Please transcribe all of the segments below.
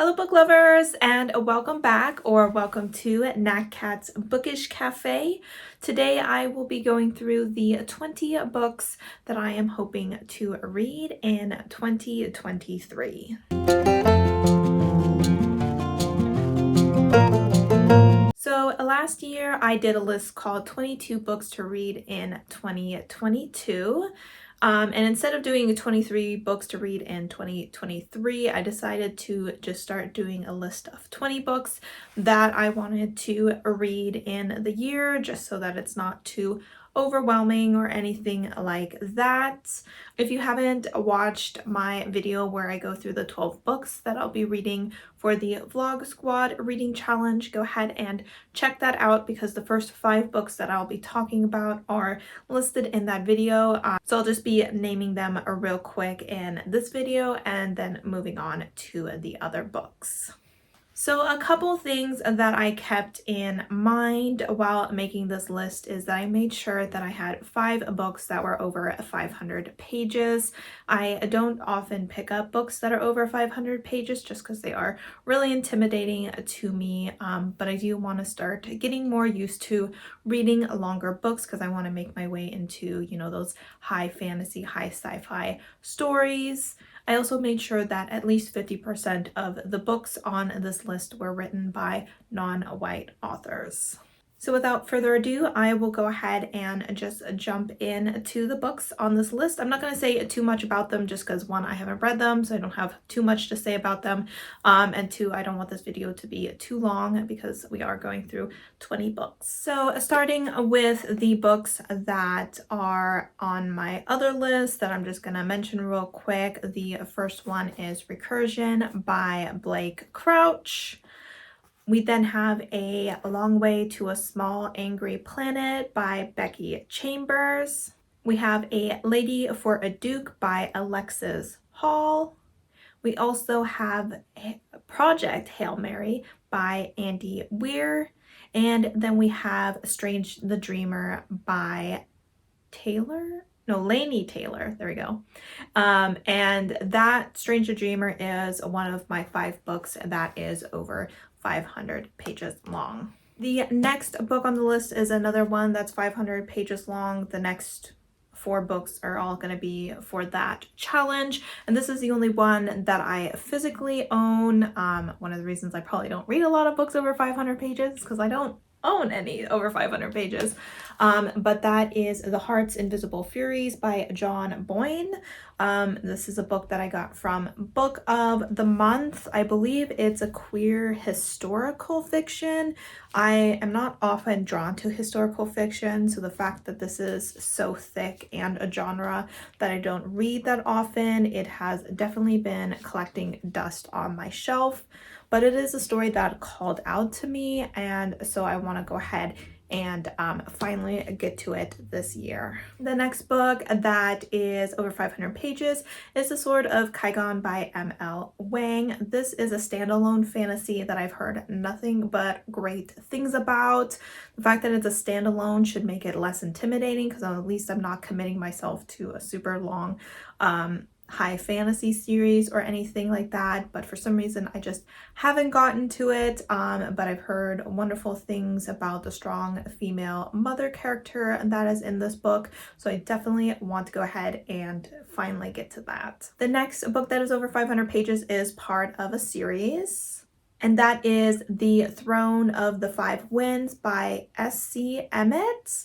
Hello book lovers, and welcome back, or welcome to Nat Cat's Bookish Cafe. Today I will be going through the 20 books that I am hoping to read in 2023. So last year I did a list called 22 books to read in 2022. And instead of doing 23 books to read in 2023, I decided to just start doing a list of 20 books that I wanted to read in the year, just so that it's not too overwhelming or anything like that. If you haven't watched my video where I go through the 12 books that I'll be reading for the Vlog Squad reading challenge, go ahead and check that out, because the first 5 books that I'll be talking about are listed in that video. So I'll just be naming them real quick in this video and then moving on to the other books. So a couple things that I kept in mind while making this list is that I made sure that I had 5 books that were over 500 pages. I don't often pick up books that are over 500 pages just because they are really intimidating to me, but I do want to start getting more used to reading longer books because I want to make my way into, those high fantasy, high sci-fi stories. I also made sure that at least 50% of the books on this list were written by non-white authors. So without further ado, I will go ahead and just jump in to the books on this list. I'm not going to say too much about them just because, 1, I haven't read them, so I don't have too much to say about them. And 2, I don't want this video to be too long because we are going through 20 books. So starting with the books that are on my other list that I'm just going to mention real quick. The first one is Recursion by Blake Crouch. We then have A Long Way to a Small Angry Planet by Becky Chambers. We have A Lady for a Duke by Alexis Hall. We also have Project Hail Mary by Andy Weir. And then we have Strange the Dreamer by Laini Taylor. There we go. And that Strange the Dreamer is one of my 5 books that is over 500 pages long. The next book on the list is another one that's 500 pages long. The next 4 books are all going to be for that challenge, and this is the only one that I physically own. One of the reasons I probably don't read a lot of books over 500 pages because I don't own any over 500 pages, but that is The Heart's Invisible Furies by John Boyne. This is a book that I got from Book of the Month. I believe it's a queer historical fiction. I am not often drawn to historical fiction, so the fact that this is so thick and a genre that I don't read that often, it has definitely been collecting dust on my shelf. But it is a story that called out to me, and so I want to go ahead and finally get to it this year. The next book that is over 500 pages is The Sword of Kaigon by M.L. Wang. This is a standalone fantasy that I've heard nothing but great things about. The fact that it's a standalone should make it less intimidating because at least I'm not committing myself to a super long high fantasy series or anything like that, but for some reason I just haven't gotten to it. But I've heard wonderful things about the strong female mother character that is in this book, so I definitely want to go ahead and finally get to that. The next book that is over 500 pages is part of a series, and that is The Throne of the Five Winds by S.C. Emmett.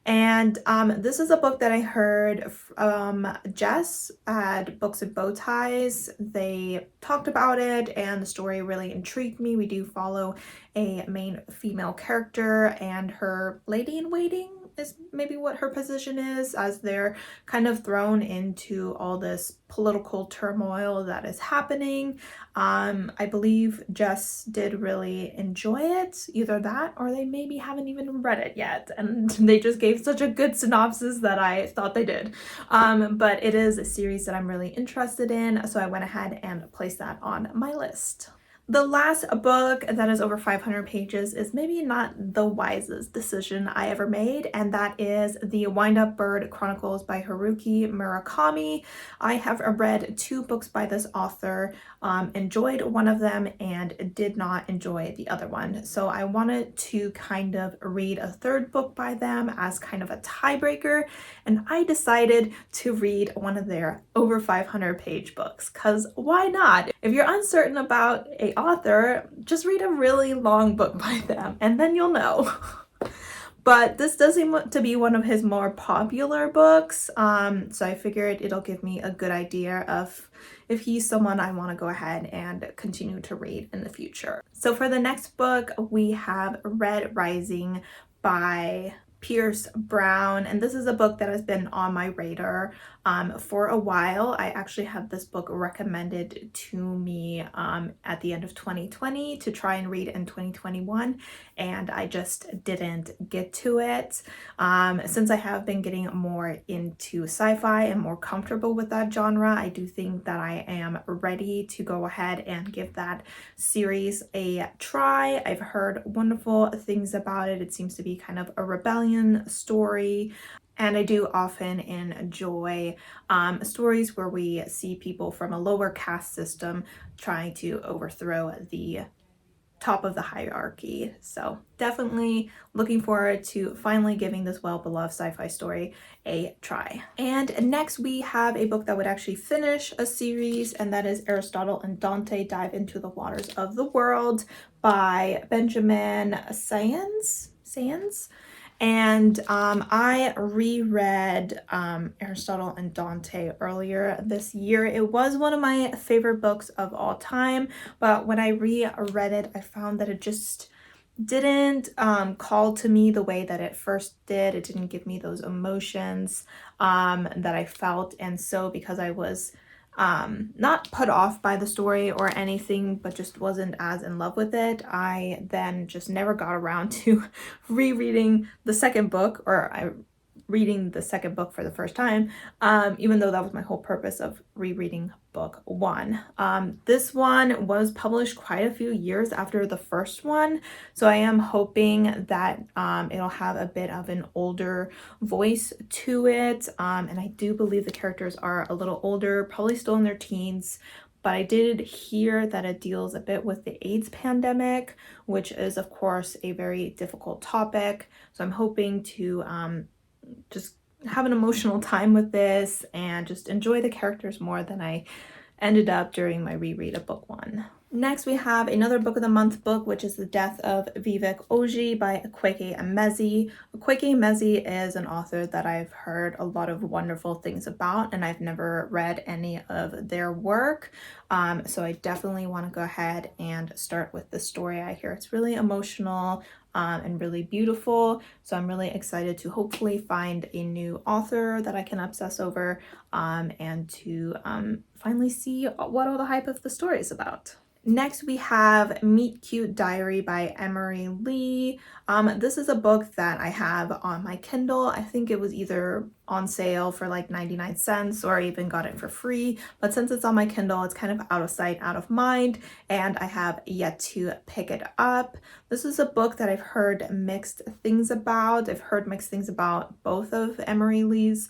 And this is a book that I heard from Jess at Books and Bowties. They talked about it and the story really intrigued me. We do follow a main female character, and her lady-in-waiting is maybe what her position is, as they're kind of thrown into all this political turmoil that is happening. I believe Jess did really enjoy it, either that or they maybe haven't even read it yet and they just gave such a good synopsis that I thought they did. But it is a series that I'm really interested in, so I went ahead and placed that on my list. The last book that is over 500 pages is maybe not the wisest decision I ever made, and that is The Wind-Up Bird Chronicles by Haruki Murakami. I have read 2 books by this author, enjoyed one of them and did not enjoy the other one. So I wanted to kind of read a 3rd book by them as kind of a tiebreaker, and I decided to read one of their over 500 page books, because why not? If you're uncertain about a author, just read a really long book by them and then you'll know. But this does seem to be one of his more popular books, so I figured it'll give me a good idea of if he's someone I want to go ahead and continue to read in the future. So for the next book, we have Red Rising by Pierce Brown, and this is a book that has been on my radar for a while. I actually had this book recommended to me at the end of 2020 to try and read in 2021, and I just didn't get to it. Since I have been getting more into sci-fi and more comfortable with that genre, I do think that I am ready to go ahead and give that series a try. I've heard wonderful things about it. It seems to be kind of a rebellion story. And I do often enjoy stories where we see people from a lower caste system trying to overthrow the top of the hierarchy. So definitely looking forward to finally giving this well-beloved sci-fi story a try. And next we have a book that would actually finish a series, and that is Aristotle and Dante Dive into the Waters of the World by Benjamin Sayans. And I reread Aristotle and Dante earlier this year. It was one of my favorite books of all time, but when I reread it, I found that it just didn't call to me the way that it first did. It didn't give me those emotions that I felt, and so because I was not put off by the story or anything, but just wasn't as in love with it, I then just never got around to rereading the second book, or reading the second book for the first time, even though that was my whole purpose of rereading book 1. This one was published quite a few years after the first one, so I am hoping that it'll have a bit of an older voice to it, and I do believe the characters are a little older, probably still in their teens. But I did hear that it deals a bit with the AIDS pandemic, which is of course a very difficult topic. So I'm hoping to just have an emotional time with this and just enjoy the characters more than I ended up during my reread of book 1. Next, we have another book of the month book, which is The Death of Vivek Oji by Akwaeke Emezi. Akwaeke Emezi is an author that I've heard a lot of wonderful things about, and I've never read any of their work. So I definitely want to go ahead and start with the story. I hear it's really emotional and really beautiful. So I'm really excited to hopefully find a new author that I can obsess over and to finally see what all the hype of the story is about. Next, we have Meet Cute Diary by Emery Lee. This is a book that I have on my Kindle. I think it was either on sale for like 99 cents or I even got it for free. But since it's on my Kindle, it's kind of out of sight, out of mind, and I have yet to pick it up. This is a book that I've heard mixed things about. I've heard mixed things about both of Emery Lee's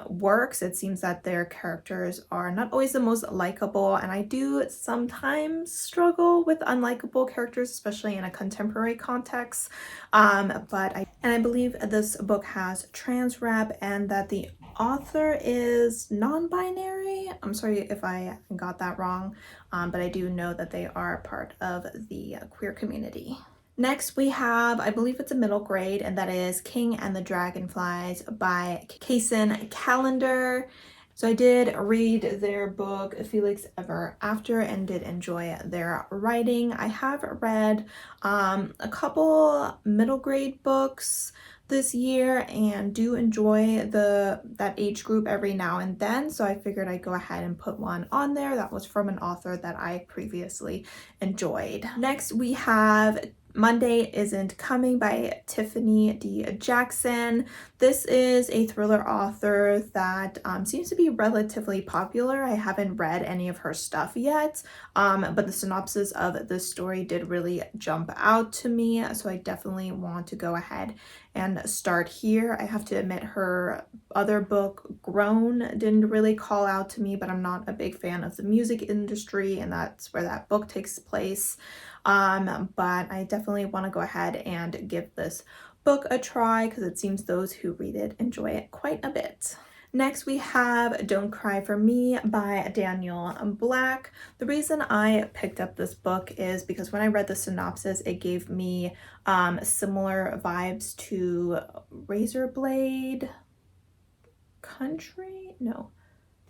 works. It seems that their characters are not always the most likable, and I do sometimes struggle with unlikable characters, especially in a contemporary context. I believe this book has trans rep and that the author is non-binary. I'm sorry if I got that wrong, but I do know that they are part of the queer community. Next, we have, I believe it's a middle grade, and that is King and the Dragonflies by Kacen Callender. So I did read their book, Felix Ever After, and did enjoy their writing. I have read a couple middle grade books this year and do enjoy that age group every now and then, so I figured I'd go ahead and put one on there that was from an author that I previously enjoyed. Next, we have Monday Isn't Coming by Tiffany D. Jackson. This is a thriller author that seems to be relatively popular. I haven't read any of her stuff yet, but the synopsis of this story did really jump out to me, so I definitely want to go ahead and start here. I have to admit her other book, Grown, didn't really call out to me, but I'm not a big fan of the music industry, and that's where that book takes place. But I definitely want to go ahead and give this book a try because it seems those who read it enjoy it quite a bit. Next, we have Don't Cry for Me by Daniel Black. The reason I picked up this book is because when I read the synopsis, it gave me similar vibes to Razorblade Country? No.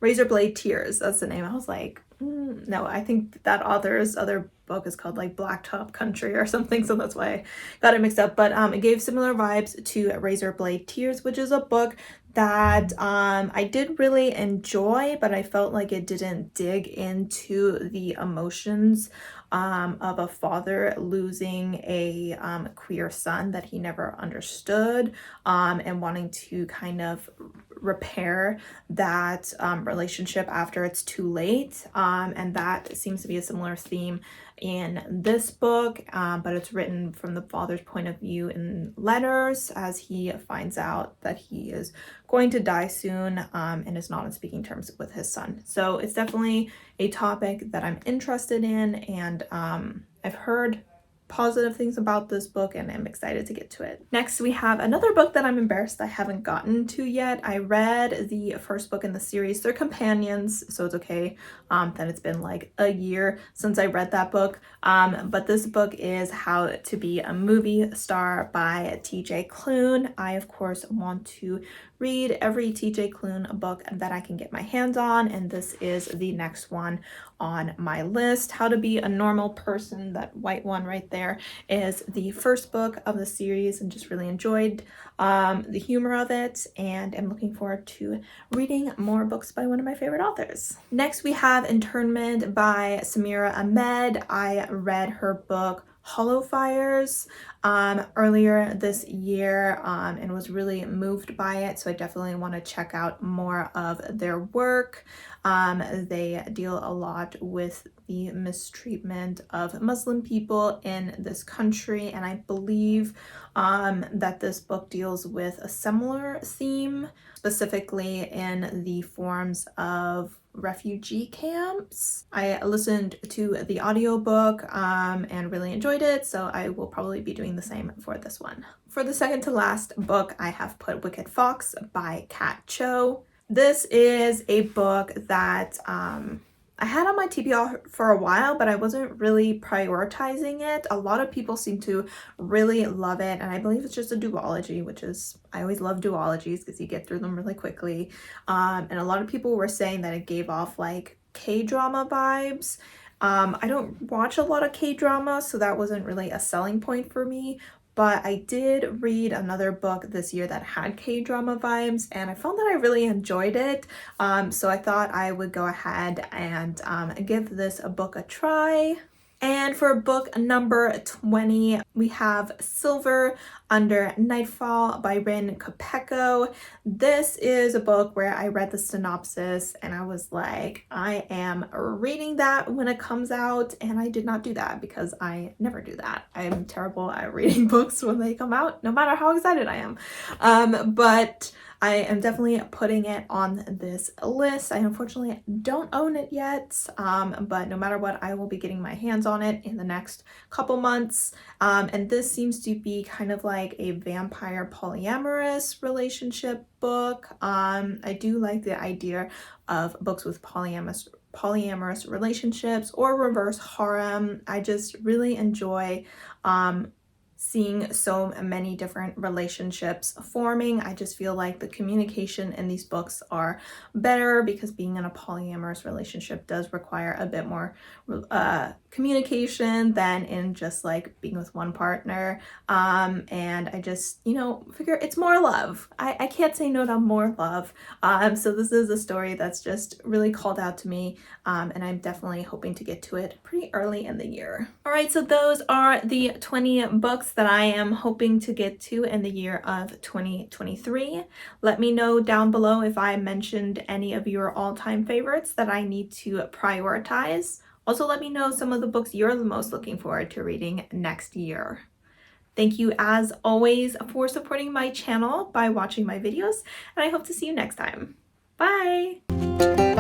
Razorblade Tears, that's the name. I was like, no, I think that author's other book is called like Blacktop Country or something, so that's why I got it mixed up. But it gave similar vibes to Razorblade Tears, which is a book that I did really enjoy, but I felt like it didn't dig into the emotions of a father losing a queer son that he never understood, and wanting to kind of repair that relationship after it's too late. And that seems to be a similar theme in this book, but it's written from the father's point of view in letters as he finds out that he is going to die soon, and is not on speaking terms with his son. So it's definitely a topic that I'm interested in, and I've heard positive things about this book and I'm excited to get to it. Next, we have another book that I'm embarrassed I haven't gotten to yet. I read the first book in the series. They're companions, so it's okay that it's been like a year since I read that book. But this book is How to Be a Movie Star by TJ Klune. I, of course, want to read every TJ Klune book that I can get my hands on, and this is the next one on my list. How to Be a Normal Person, that white one right there, is the first book of the series, and just really enjoyed the humor of it, and I'm looking forward to reading more books by one of my favorite authors. Next, we have Internment by Samira Ahmed. I read her book Hollow Fires earlier this year, and was really moved by it, so I definitely want to check out more of their work. They deal a lot with the mistreatment of Muslim people in this country, and I believe that this book deals with a similar theme, specifically in the forms of refugee camps. I listened to the audiobook and really enjoyed it, so I will probably be doing the same for this one. For the second to last book, I have put Wicked Fox by Kat Cho. This is a book that I had on my TBR for a while, but I wasn't really prioritizing it. A lot of people seem to really love it, and I believe it's just a duology, which is, I always love duologies because you get through them really quickly. And a lot of people were saying that it gave off like K-drama vibes. I don't watch a lot of K-drama, so that wasn't really a selling point for me. But I did read another book this year that had K-drama vibes, and I found that I really enjoyed it. So I thought I would go ahead and give this book a try. And for book number 20, we have Silver Under Nightfall by Rin Kopecko. This is a book where I read the synopsis and I was like, I am reading that when it comes out, and I did not do that because I never do that. I'm terrible at reading books when they come out, no matter how excited I am. But I am definitely putting it on this list. I unfortunately don't own it yet, but no matter what, I will be getting my hands on it in the next couple months. And this seems to be kind of like a vampire polyamorous relationship book. I do like the idea of books with polyamorous relationships or reverse harem. I just really enjoy seeing so many different relationships forming. I just feel like the communication in these books are better because being in a polyamorous relationship does require a bit more communication than in just like being with one partner. And I just, you know, figure it's more love. I can't say no to more love. So this is a story that's just really called out to me, and I'm definitely hoping to get to it pretty early in the year. All right, so those are the 20 books that I am hoping to get to in the year of 2023. Let me know down below if I mentioned any of your all-time favorites that I need to prioritize. Also, let me know some of the books you're the most looking forward to reading next year. Thank you as always for supporting my channel by watching my videos, and I hope to see you next time. Bye!